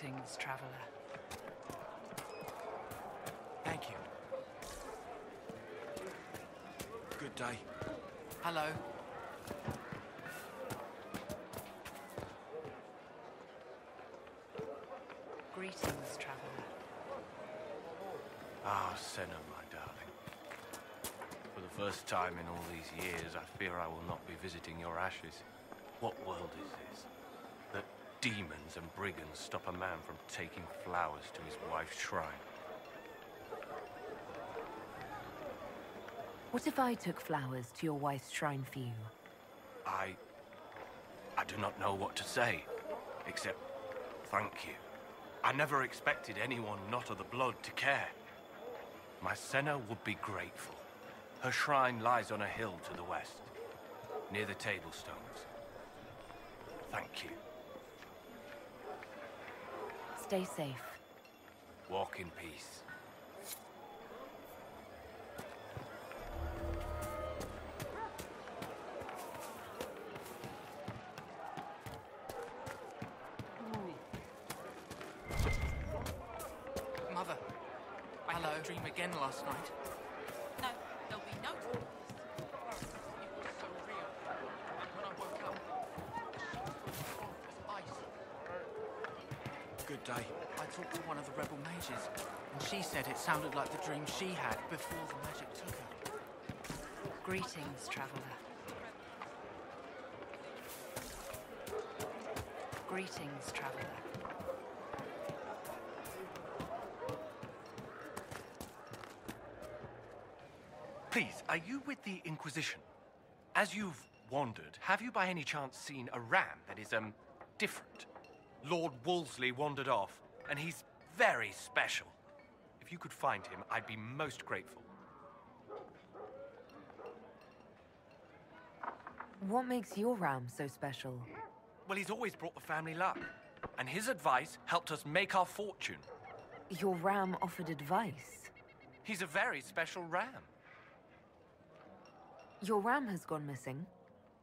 Greetings, traveler. Thank you. Good day. Hello. Greetings, traveler. Ah, Senna, my darling. For the first time in all these years, I fear I will not be visiting your ashes. What world is this? That demons and brigands stop a man from taking flowers to his wife's shrine. What if I took flowers to your wife's shrine for you? I do not know what to say, except thank you. I never expected anyone not of the blood to care. My Senna would be grateful. Her shrine lies on a hill to the west, near the Tablestones. Thank you. Stay safe. Walk in peace. Mother, hello. Dream again last night. No, there'll be no time. It was so real. And when I woke up, the sheets were as soft as ice. Good day. I talked to one of the rebel mages, and she said it sounded like the dream she had before the magic took her. Greetings, traveler. Greetings, traveler. Please, are you with the Inquisition? As you've wandered, have you by any chance seen a ram that is, different? Lord Wolseley wandered off, and he's very special. If you could find him, I'd be most grateful. What makes your ram so special? Well, he's always brought the family luck, and his advice helped us make our fortune. Your ram offered advice. He's a very special ram. Your ram has gone missing.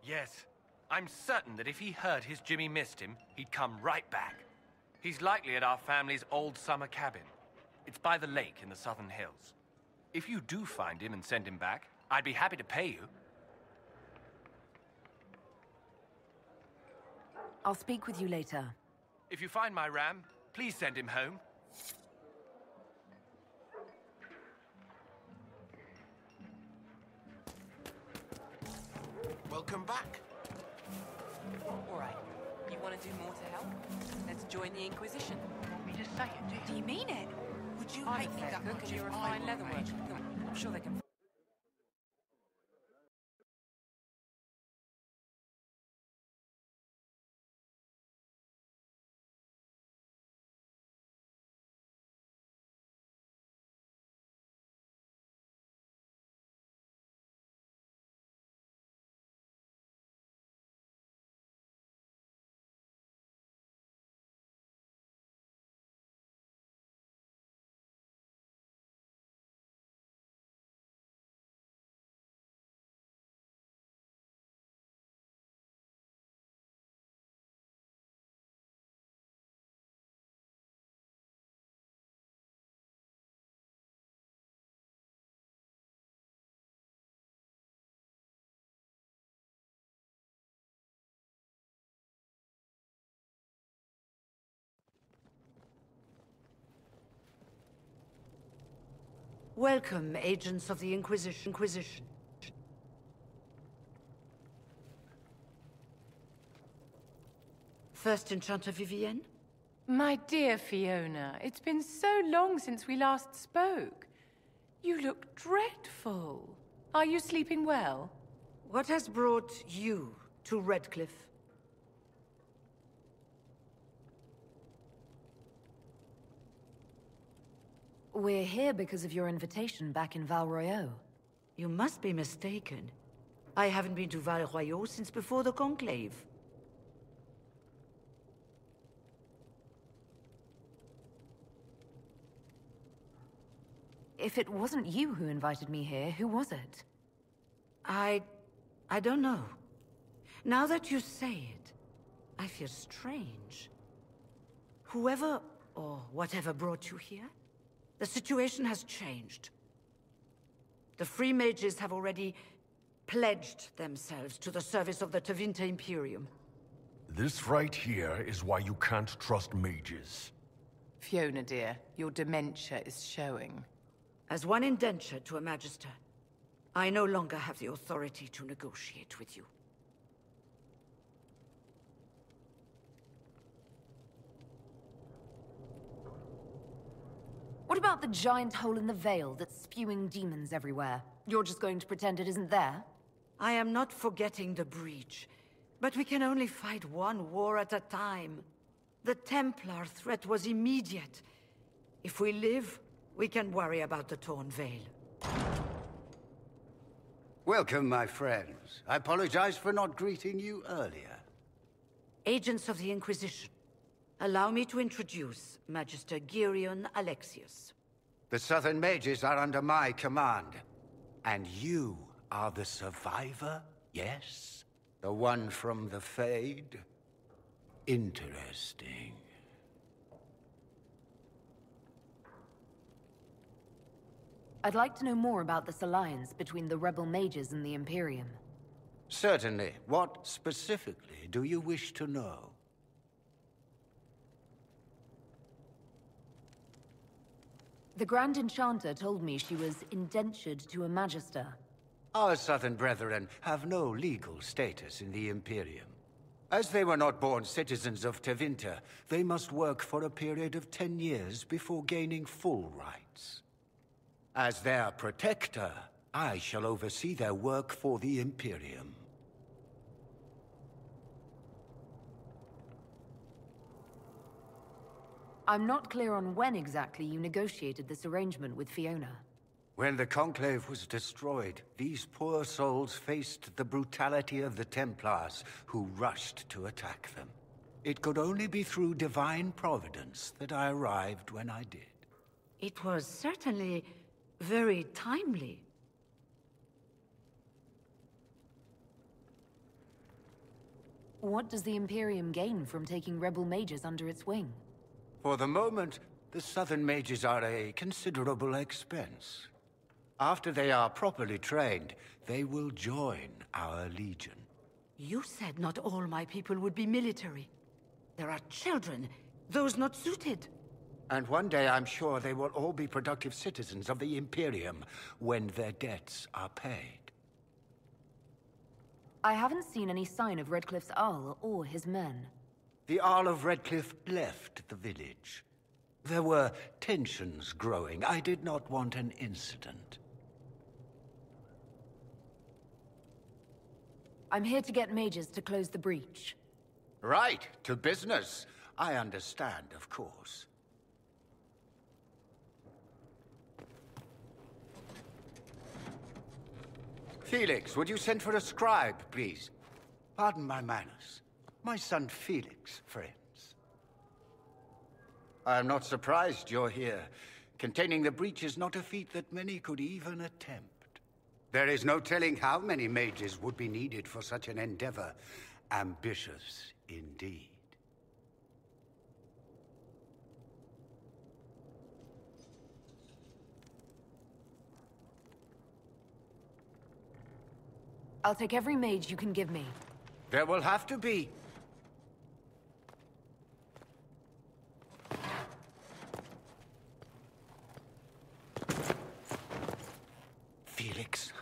Yes. I'm certain that if he heard his Jimmy missed him, he'd come right back. He's likely at our family's old summer cabin. It's by the lake in the southern hills. If you do find him and send him back, I'd be happy to pay you. I'll speak with you later. If you find my ram, please send him home. Welcome back. All right. You want to do more to help? Let's join the Inquisition. Want me to say it, do Do you? you mean it? Would you I'm hate a me fair that cook much and if you're a I fine were leather mage? worker. I'm sure they can. Welcome, agents of the Inquisition. First Enchanter Vivienne? My dear Fiona, it's been so long since we last spoke. You look dreadful. Are you sleeping well? What has brought you to Redcliffe? We're here because of your invitation back in Val Royeaux. You must be mistaken. I haven't been to Val Royeaux since before the Conclave. If it wasn't you who invited me here, who was it? I don't know. Now that you say it, I feel strange. Whoever or whatever brought you here, the situation has changed. The Free Mages have already pledged themselves to the service of the Tevinter Imperium. This right here is why you can't trust mages. Fiona, dear, your dementia is showing. As one indenture to a Magister, I no longer have the authority to negotiate with you. What about the giant hole in the veil that's spewing demons everywhere? You're just going to pretend it isn't there? I am not forgetting the breach, but we can only fight one war at a time. The Templar threat was immediate. If we live, we can worry about the torn veil. Welcome, my friends. I apologize for not greeting you earlier. Agents of the Inquisition, allow me to introduce Magister Geirion Alexius. The Southern Mages are under my command. And you are the survivor, yes? The one from the Fade? Interesting. I'd like to know more about this alliance between the rebel mages and the Imperium. Certainly. What specifically do you wish to know? The Grand Enchanter told me she was indentured to a Magister. Our Southern Brethren have no legal status in the Imperium. As they were not born citizens of Tevinter, they must work for a period of 10 years before gaining full rights. As their protector, I shall oversee their work for the Imperium. I'm not clear on when exactly you negotiated this arrangement with Fiona. When the Conclave was destroyed, these poor souls faced the brutality of the Templars, who rushed to attack them. It could only be through divine providence that I arrived when I did. It was certainly very timely. What does the Imperium gain from taking rebel mages under its wing? For the moment, the Southern Mages are a considerable expense. After they are properly trained, they will join our Legion. You said not all my people would be military. There are children, those not suited. And one day I'm sure they will all be productive citizens of the Imperium when their debts are paid. I haven't seen any sign of Redcliffe's Arl or his men. The Arl of Redcliffe left the village. There were tensions growing. I did not want an incident. I'm here to get mages to close the breach. Right, to business. I understand, of course. Felix, would you send for a scribe, please? Pardon my manners. My son Felix, friends. I am not surprised you're here. Containing the breach is not a feat that many could even attempt. There is no telling how many mages would be needed for such an endeavor. Ambitious, indeed. I'll take every mage you can give me. There will have to be. Felix.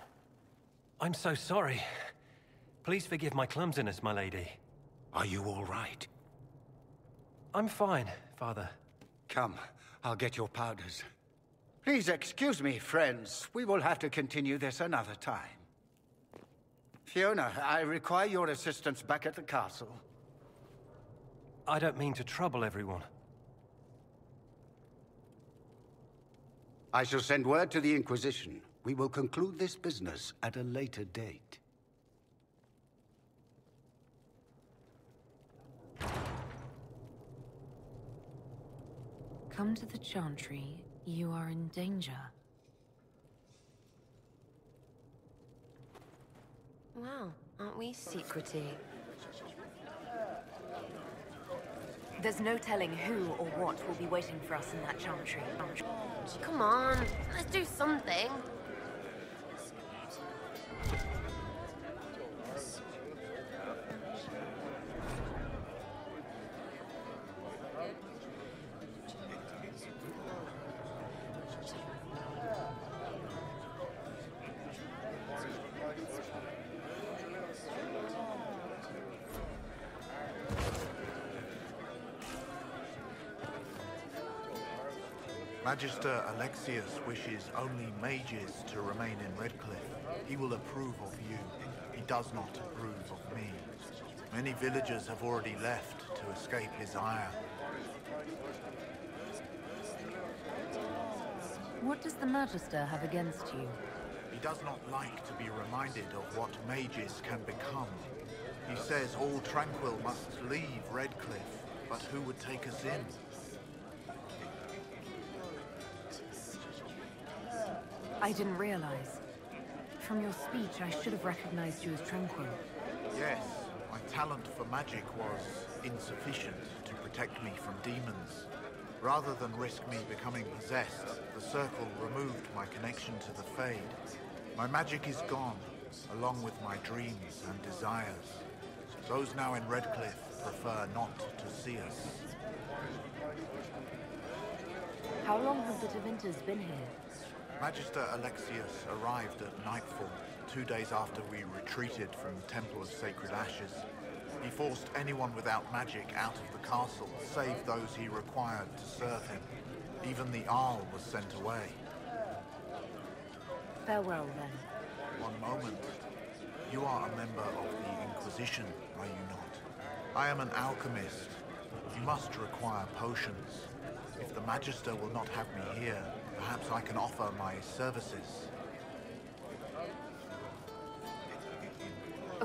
I'm so sorry. Please forgive my clumsiness, my lady. Are you all right? I'm fine, Father. Come, I'll get your powders. Please excuse me, friends. We will have to continue this another time. Fiona, I require your assistance back at the castle. I don't mean to trouble everyone. I shall send word to the Inquisition. We will conclude this business at a later date. Come to the Chantry. You are in danger. Wow, aren't we secretive? There's no telling who or what will be waiting for us in that chantry. Come on, let's do something. Magister Alexius wishes only mages to remain in Redcliffe. He will approve of you. He does not approve of me. Many villagers have already left to escape his ire. What does the Magister have against you? He does not like to be reminded of what mages can become. He says all Tranquil must leave Redcliffe, but who would take us in? I didn't realize. From your speech, I should have recognized you as Tranquil. Yes, my talent for magic was insufficient to protect me from demons. Rather than risk me becoming possessed, the Circle removed my connection to the Fade. My magic is gone, along with my dreams and desires. Those now in Redcliffe prefer not to see us. How long have the Tevinters been here? Magister Alexius arrived at nightfall, 2 days after we retreated from the Temple of Sacred Ashes. He forced anyone without magic out of the castle, save those he required to serve him. Even the Arl was sent away. Farewell, then. One moment. You are a member of the Inquisition, are you not? I am an alchemist. You must require potions. If the Magister will not have me here, perhaps I can offer my services.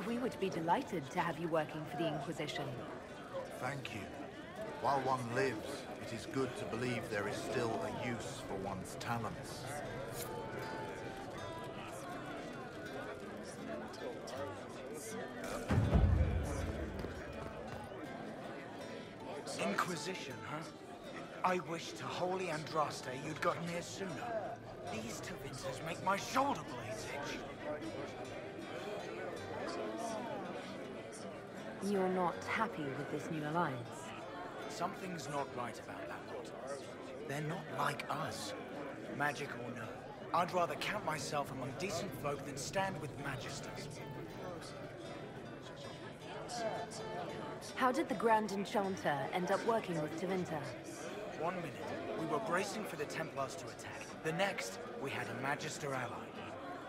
We would be delighted to have you working for the Inquisition. Thank you. While one lives, it is good to believe there is still a use for one's talents. Inquisition, huh? I wish to Holy Andraste you'd gotten here sooner. These Tevinters make my shoulder blades itch. You're not happy with this new alliance? Something's not right about that lot. They're not like us. Magic or no, I'd rather count myself among decent folk than stand with Magisters. How did the Grand Enchanter end up working with Tevinter? 1 minute, we were bracing for the Templars to attack. The next, we had a Magister ally.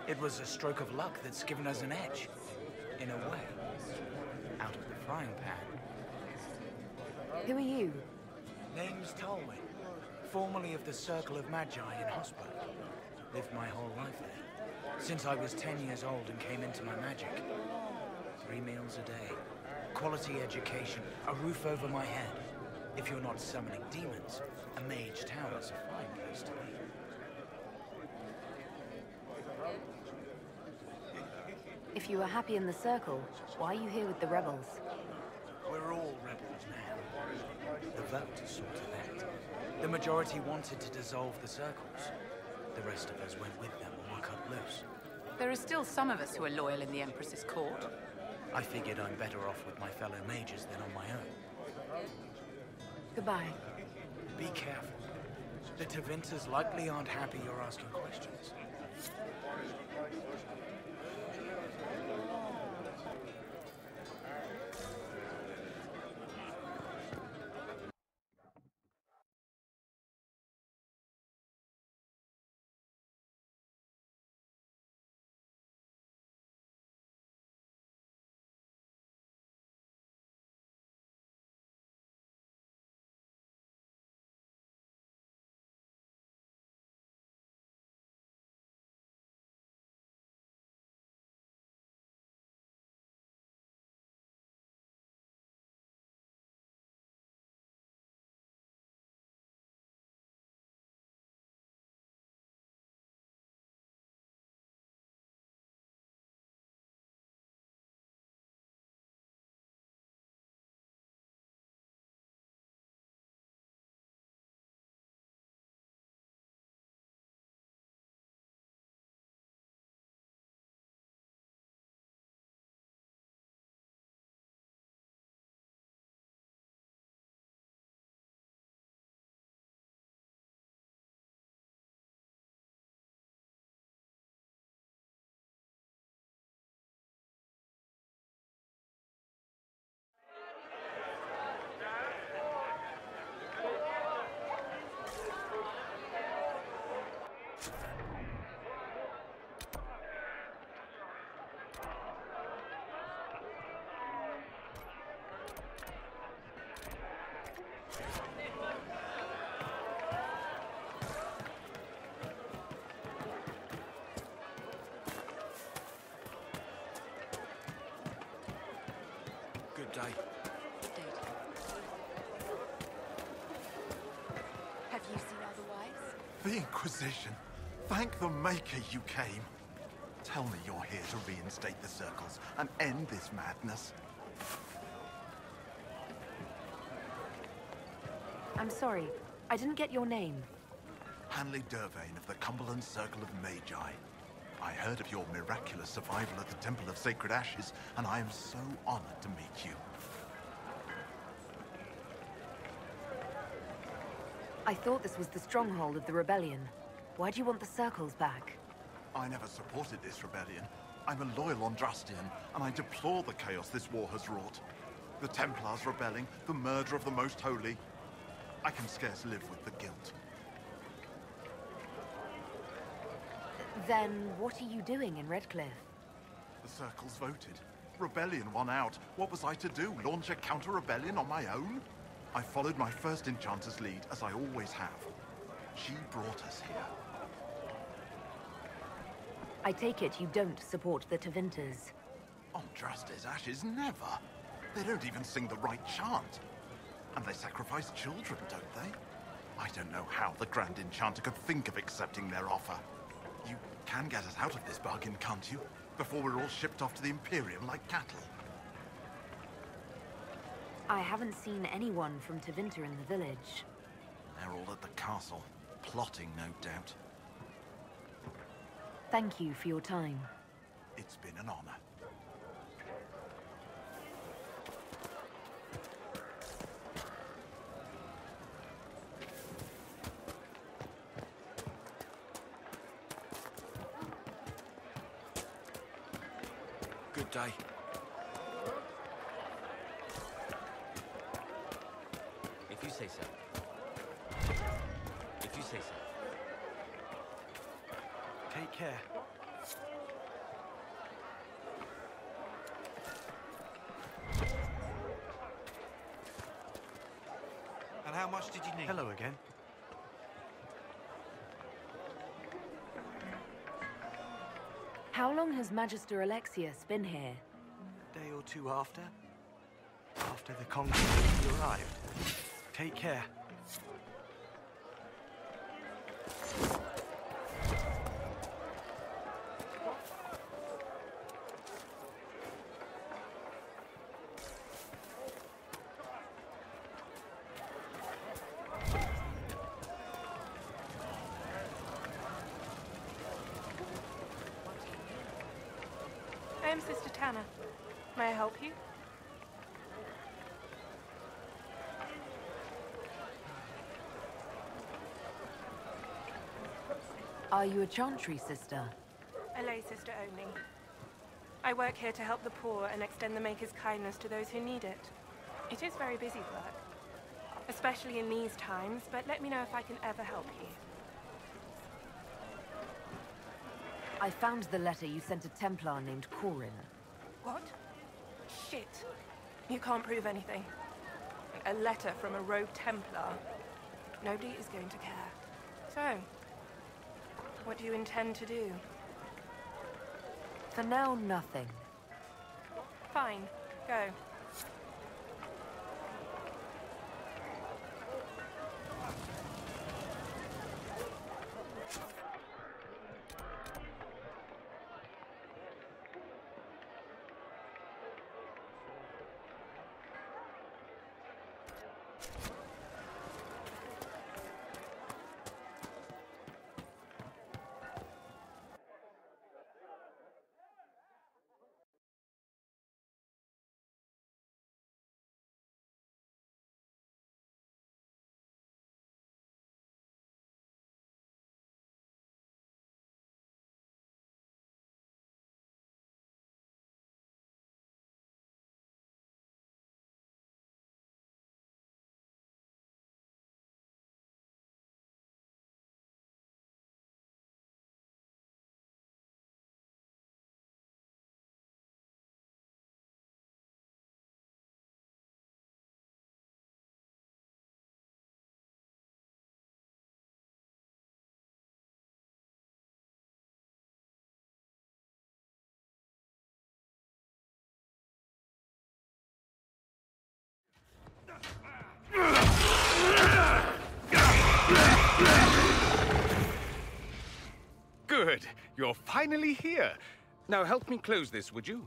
It was a stroke of luck that's given us an edge. In a way. Out of the frying pan. Who are you? Name's Talwyn. Formerly of the Circle of Magi in Hosport. Lived my whole life there. Since I was 10 years old and came into my magic. 3 meals a day. Quality education. A roof over my head. If you're not summoning demons, a mage tower's a fine place to be. If you were happy in the Circle, why are you here with the rebels? We're all rebels now. The vote sorted that. The majority wanted to dissolve the circles. The rest of us went with them and were cut loose. There are still some of us who are loyal in the Empress's court. I figured I'm better off with my fellow mages than on my own. Goodbye. Be careful. The Tevinters likely aren't happy you're asking questions. day. Good day. Have you seen otherwise? The Inquisition. Thank the Maker you came. Tell me you're here to reinstate the circles and end this madness. I'm sorry. I didn't get your name. Hanley Dervain of the Cumberland Circle of Magi. I heard of your miraculous survival at the Temple of Sacred Ashes, and I am so honored to meet you. I thought this was the stronghold of the rebellion. Why do you want the circles back? I never supported this rebellion. I'm a loyal Andrastian, and I deplore the chaos this war has wrought. The Templars rebelling, the murder of the Most Holy. I can scarce live with the guilt. Then what are you doing in Redcliffe? The circles voted. Rebellion won out. What was I to do? Launch a counter-rebellion on my own? I followed my first enchanter's lead, as I always have. She brought us here. I take it you don't support the Tevinters. Andraste's Ashes, never. They don't even sing the right chant. And they sacrifice children, don't they? I don't know how the Grand Enchanter could think of accepting their offer. You can get us out of this bargain, can't you? Before we're all shipped off to the Imperium like cattle. I haven't seen anyone from Tevinter in the village. They're all at the castle, plotting, no doubt. Thank you for your time. It's been an honor. Good day. If you say so. If you say so. Take care. And how much did you need? Hello again. How long has Magister Alexius been here? A day or two after? After the conquest you arrived. Take care. I am Sister Tanner. May I help you? Are you a Chantry sister? A lay sister only. I work here to help the poor and extend the Maker's kindness to those who need it. It is very busy work, especially in these times, but let me know if I can ever help you. I found the letter you sent a Templar named Corin. What? Shit. You can't prove anything. A letter from a rogue Templar. Nobody is going to care. So, what do you intend to do? For now, nothing. Fine. Go. Good. You're finally here. Now help me close this, would you?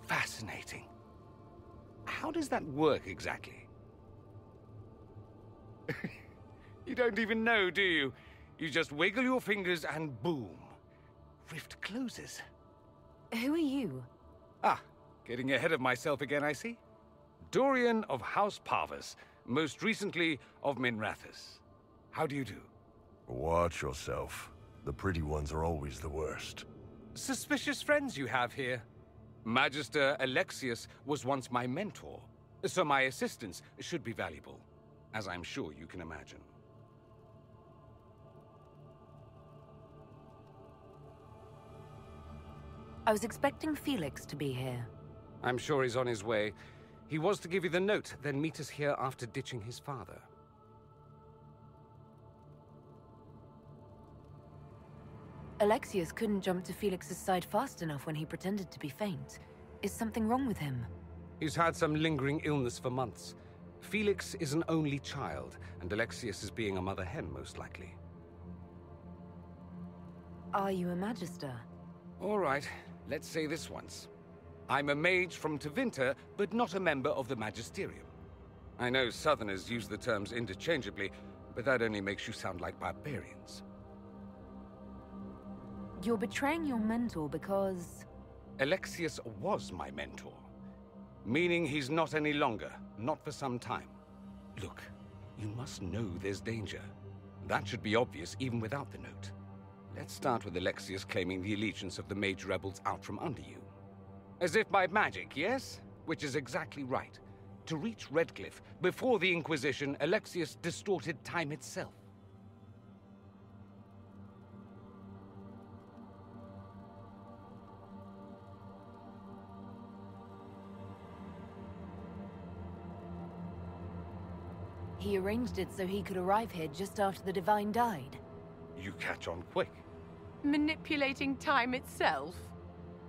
Fascinating. How does that work exactly? You don't even know, do you? You just wiggle your fingers and boom. Rift closes. Who are you? Ah, getting ahead of myself again, I see. Dorian of House Parvus, most recently of Minrathous. How do you do? Watch yourself. The pretty ones are always the worst. Suspicious friends you have here. Magister Alexius was once my mentor, so my assistance should be valuable, as I'm sure you can imagine. I was expecting Felix to be here. I'm sure he's on his way. He was to give you the note, then meet us here after ditching his father. Alexius couldn't jump to Felix's side fast enough when he pretended to be faint. Is something wrong with him? He's had some lingering illness for months. Felix is an only child, and Alexius is being a mother hen, most likely. Are you a Magister? All right, let's say this once. I'm a mage from Tevinter, but not a member of the Magisterium. I know Southerners use the terms interchangeably, but that only makes you sound like barbarians. You're betraying your mentor because... Alexius was my mentor. Meaning he's not any longer, not for some time. Look, you must know there's danger. That should be obvious even without the note. Let's start with Alexius claiming the allegiance of the mage rebels out from under you. As if by magic, yes? Which is exactly right. To reach Redcliffe, before the Inquisition, Alexius distorted time itself. He arranged it so he could arrive here just after the Divine died. You catch on quick. Manipulating time itself?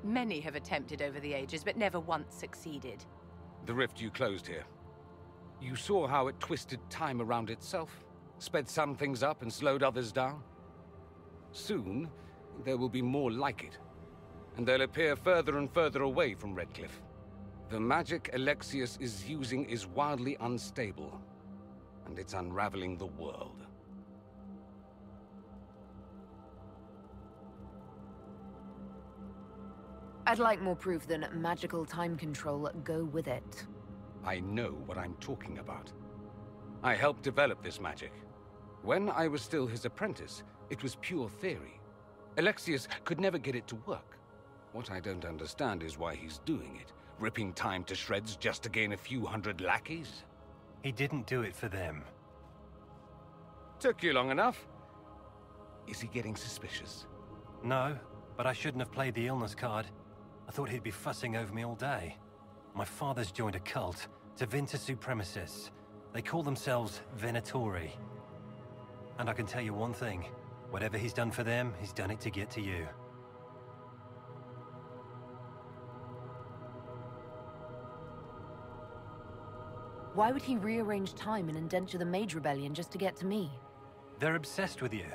Many have attempted over the ages, but never once succeeded. The rift you closed here. You saw how it twisted time around itself, sped some things up and slowed others down. Soon, there will be more like it, and they'll appear further and further away from Redcliffe. The magic Alexius is using is wildly unstable, and it's unraveling the world. I'd like more proof than magical time control go with it. I know what I'm talking about. I helped develop this magic. When I was still his apprentice, it was pure theory. Alexius could never get it to work. What I don't understand is why he's doing it, ripping time to shreds just to gain a few hundred lackeys. He didn't do it for them. Took you long enough. Is he getting suspicious? No, but I shouldn't have played the illness card. I thought he'd be fussing over me all day. My father's joined a cult, Tevinter Supremacists. They call themselves Venatori. And I can tell you one thing. Whatever he's done for them, he's done it to get to you. Why would he rearrange time and indenture the Mage Rebellion just to get to me? They're obsessed with you,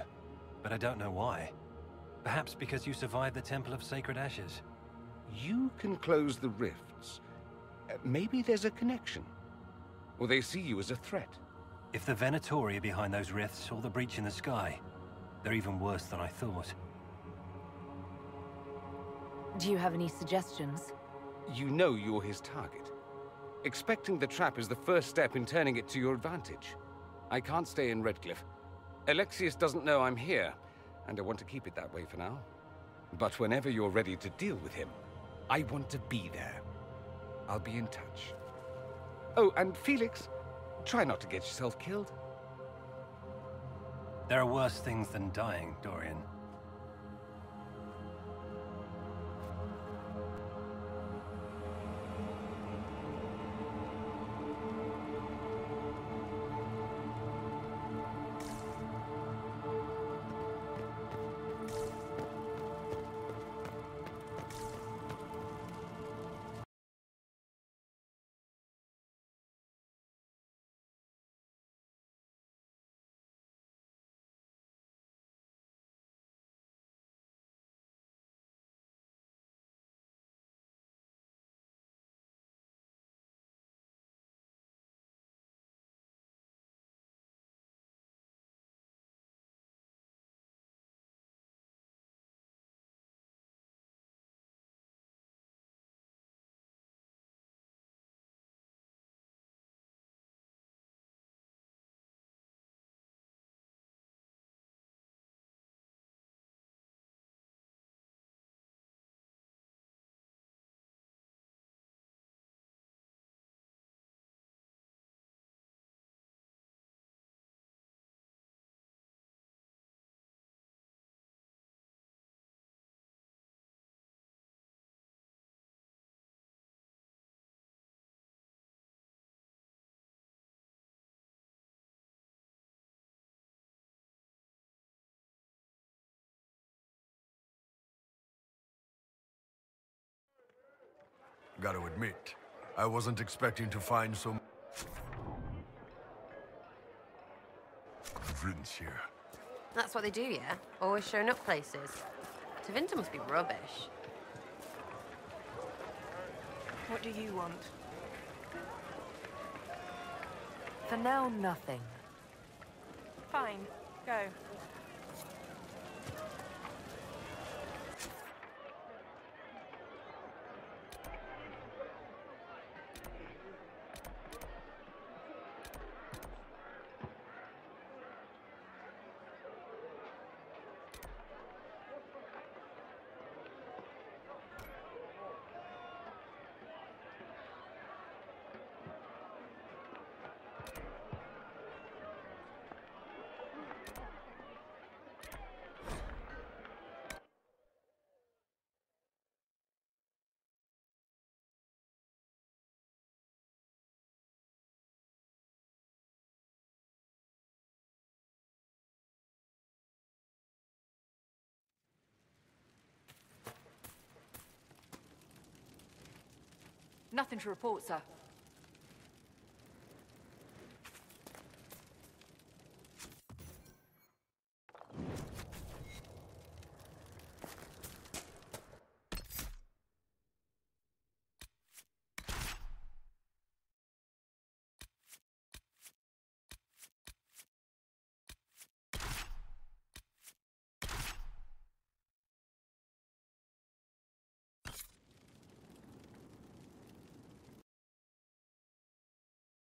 but I don't know why. Perhaps because you survived the Temple of Sacred Ashes. You can close the rifts. Maybe there's a connection. Or they see you as a threat. If the Venatori are behind those rifts or the breach in the sky, they're even worse than I thought. Do you have any suggestions? You know you're his target. Expecting the trap is the first step in turning it to your advantage. I can't stay in Redcliffe. Alexius doesn't know I'm here, and I want to keep it that way for now. But whenever you're ready to deal with him, I want to be there. I'll be in touch. Oh, and Felix, try not to get yourself killed. There are worse things than dying, Dorian. Gotta admit, I wasn't expecting to find so... Vince here. That's what they do, yeah? Always showing up places. Tevinter must be rubbish. What do you want? For now, nothing. Fine. Go. Nothing to report, sir.